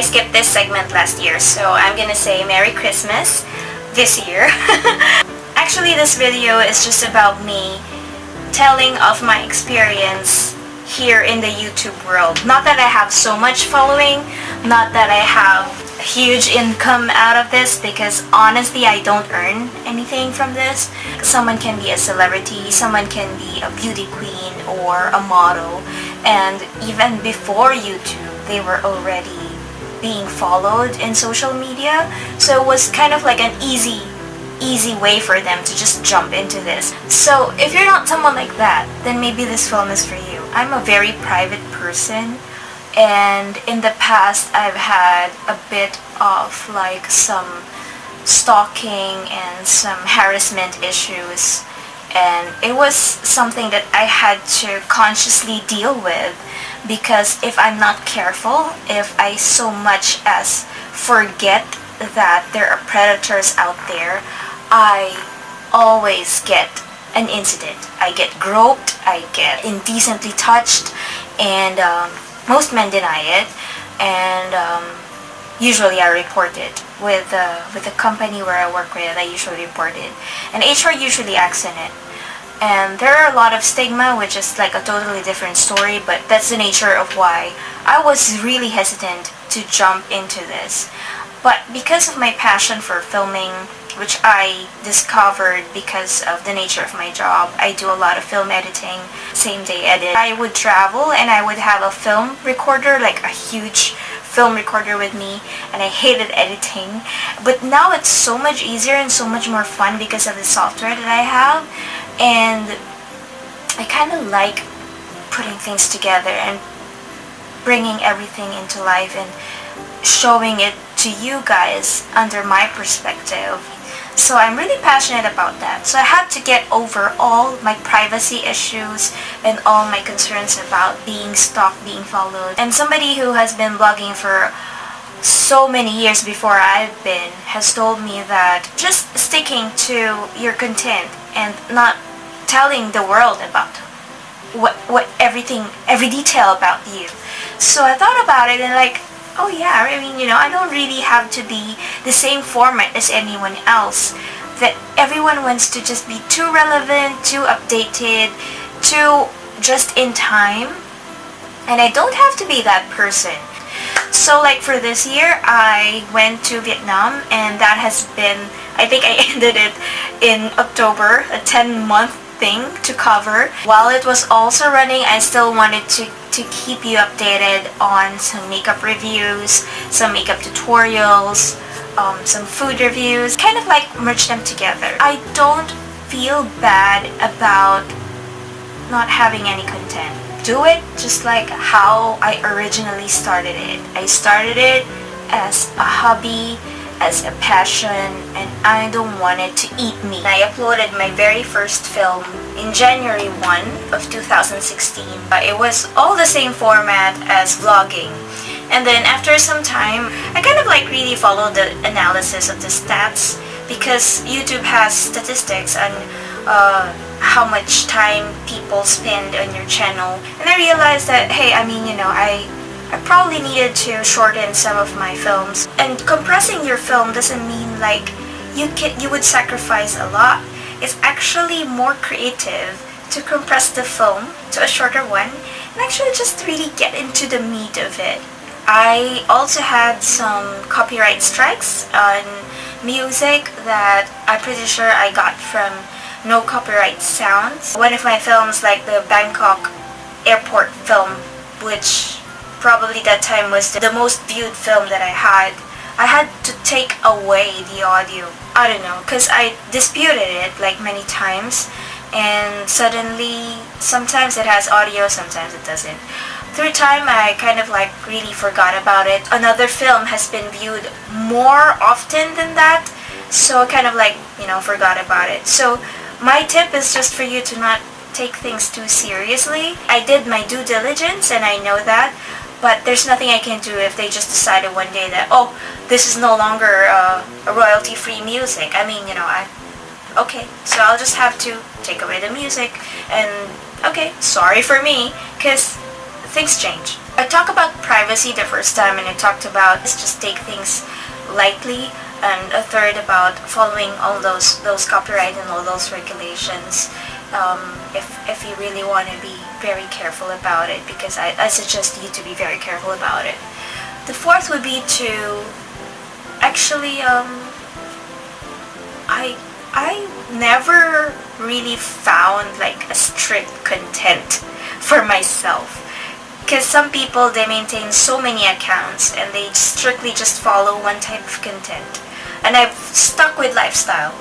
I skipped this segment last year, so I'm gonna say Merry Christmas this year. Actually, this video is just about me telling of my experience here in the YouTube world. Not that I have so much following, not that I have huge income out of this, because honestly I don't earn anything from this. Someone can be a celebrity, someone can be a beauty queen or a model, and even before YouTube they were already being followed in social media, so it was kind of like an easy way for them to just jump into this. So if you're not someone like that, then maybe this film is for you. I'm a very private person, and in the past I've had a bit of like some stalking and some harassment issues, and it was something that I had to consciously deal with, because if I'm not careful, if I so much as forget that there are predators out there, I always get an incident. I get groped, I get indecently touched, and most men deny it, and usually I report it with the company where I work with. I usually report it, and HR usually acts in it. And there are a lot of stigma, which is like a totally different story, but that's the nature of why I was really hesitant to jump into this. But because of my passion for filming, which I discovered because of the nature of my job, I do a lot of film editing, same day edit. I would travel and I would have a film recorder, like a huge film recorder with me, and I hated editing. But now it's so much easier and so much more fun because of the software that I have, and I kind of like putting things together and bringing everything into life and showing it to you guys under my perspective. So I'm really passionate about that. So I had to get over all my privacy issues and all my concerns about being stalked, being followed. And somebody who has been blogging for so many years before I've been has told me that just sticking to your content and not telling the world about what every detail about you. So I thought about it and like, oh yeah, I mean, I don't really have to be the same format as anyone else. That everyone wants to just be too relevant, too updated, too just in time. And I don't have to be that person. So like for this year, I went to Vietnam, and that has been, I think I ended it in October, a 10-month thing to cover. While it was also running, I still wanted to keep you updated on some makeup reviews, some makeup tutorials, some food reviews, kind of like merge them together. I don't feel bad about not having any content. Do it just like how I originally started it. I started it as a hobby, as a passion, and I don't want it to eat me. I uploaded my very first film in January 1 of 2016. It was all the same format as vlogging. And then after some time, I kind of like really followed the analysis of the stats, because YouTube has statistics on how much time people spend on your channel. And I realized that, hey, I mean, I probably needed to shorten some of my films. And compressing your film doesn't mean like you would sacrifice a lot. It's actually more creative to compress the film to a shorter one and actually just really get into the meat of it. I also had some copyright strikes on music that I'm pretty sure I got from No Copyright Sounds. One of my films, like the Bangkok airport film, which probably that time was the most viewed film that I had to take away the audio. I don't know, because I disputed it like many times, and suddenly sometimes it has audio, sometimes it doesn't. Through time, I kind of like really forgot about it. Another film has been viewed more often than that, so I kind of like, forgot about it. So my tip is just for you to not take things too seriously. I did my due diligence, and I know that. But there's nothing I can do if they just decided one day that, oh, this is no longer a royalty-free music. I mean, okay, so I'll just have to take away the music, and okay, sorry for me, because things change. I talked about privacy the first time, and I talked about just take things lightly, and a third about following all those copyright and all those regulations. If you really want to be very careful about it, because I suggest you to be very careful about it. The fourth would be to actually I never really found like a strict content for myself, because some people, they maintain so many accounts and they strictly just follow one type of content, and I've stuck with lifestyle.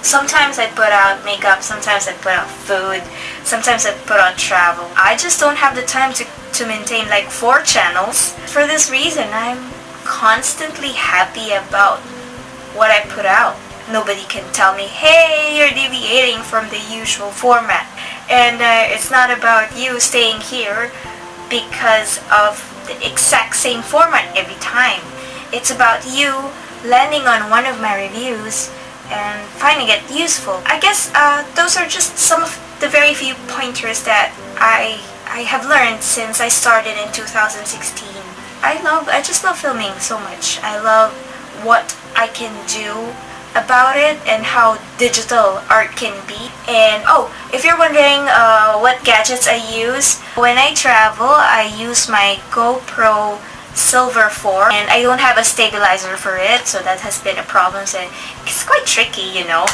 Sometimes I put out makeup, sometimes I put out food, sometimes I put out travel. I just don't have the time to maintain like 4 channels. For this reason, I'm constantly happy about what I put out. Nobody can tell me, hey, you're deviating from the usual format. And it's not about you staying here because of the exact same format every time. It's about you landing on one of my reviews and finding it useful. I guess those are just some of the very few pointers that I have learned since I started in 2016. I just love filming so much. I love what I can do about it and how digital art can be. And if you're wondering what gadgets I use, when I travel, I use my GoPro Silver 4, and I don't have a stabilizer for it, so that has been a problem. So it's quite tricky, you know.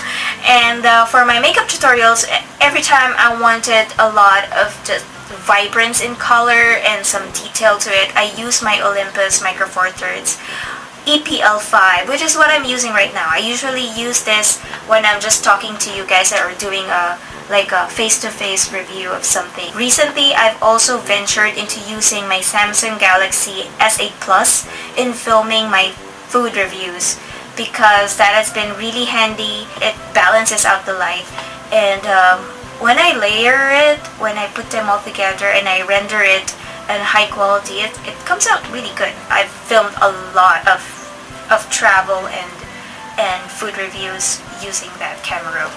And for my makeup tutorials, every time I wanted a lot of just vibrance in color and some detail to it, I use my Olympus Micro Four Thirds EPL-5, which is what I'm using right now. I usually use this when I'm just talking to you guys or doing a face-to-face review of something. Recently, I've also ventured into using my Samsung Galaxy S8 Plus in filming my food reviews, because that has been really handy. It balances out the light, and when I layer it, when I put them all together and I render it in high quality, it comes out really good. I've filmed a lot of travel and food reviews using that camera.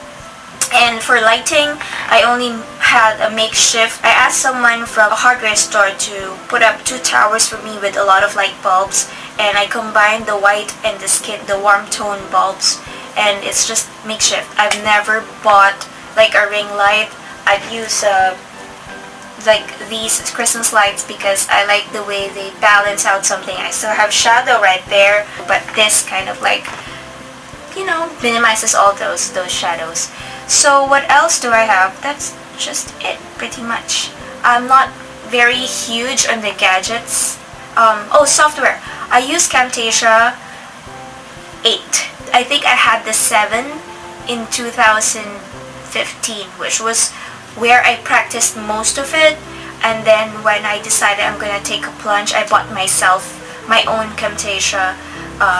And for lighting, I only had a makeshift. I asked someone from a hardware store to put up 2 towers for me with a lot of light bulbs, and I combined the white and the warm tone bulbs, and it's just makeshift. I've never bought like a ring light. I've used like these Christmas lights because I like the way they balance out something. I still have shadow right there, but this kind of like, you know, minimizes all those shadows. So what else do I have? That's just it, pretty much. I'm not very huge on the gadgets. Software. I use Camtasia 8. I think I had the 7 in 2015, which was where I practiced most of it. And then when I decided I'm gonna take a plunge, I bought myself my own Camtasia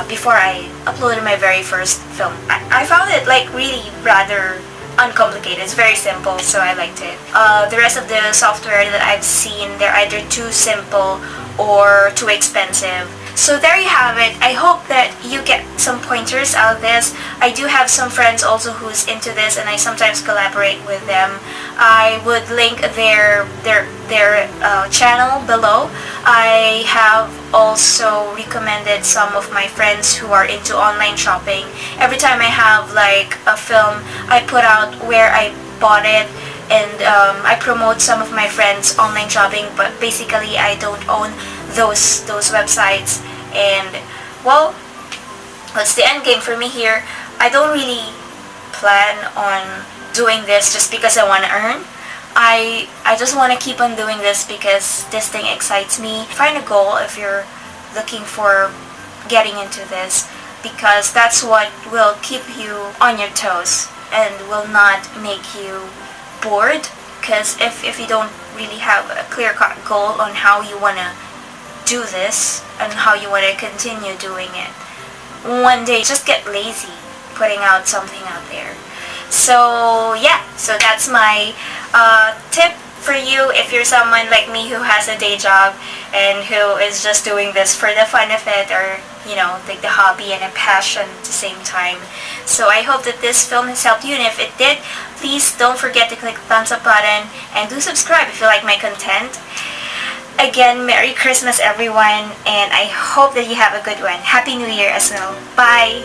before I uploaded my very first film. I found it like really rather uncomplicated. It's very simple, so I liked it. The rest of the software that I've seen, they're either too simple or too expensive. So there you have it. I hope that you get some pointers out of this. I do have some friends also who's into this, and I sometimes collaborate with them. I would link their channel below. I have also recommended some of my friends who are into online shopping. Every time I have like a film, I put out where I bought it, and I promote some of my friends' online shopping, but basically I don't own those websites. And well, what's the end game for me here? I don't really plan on doing this just because I want to earn. I just want to keep on doing this because this thing excites me. Find a goal if you're looking for getting into this, because that's what will keep you on your toes and will not make you bored. Because if you don't really have a clear-cut goal on how you want to do this and how you want to continue doing it, one day just get lazy putting out something out there. So yeah, so that's my tip for you if you're someone like me who has a day job and who is just doing this for the fun of it, or you know, like the hobby and a passion at the same time. So I hope that this film has helped you, and if it did, please don't forget to click the thumbs up button and do subscribe if you like my content. Again, Merry Christmas everyone, and I hope that you have a good one. Happy New Year as well. Bye!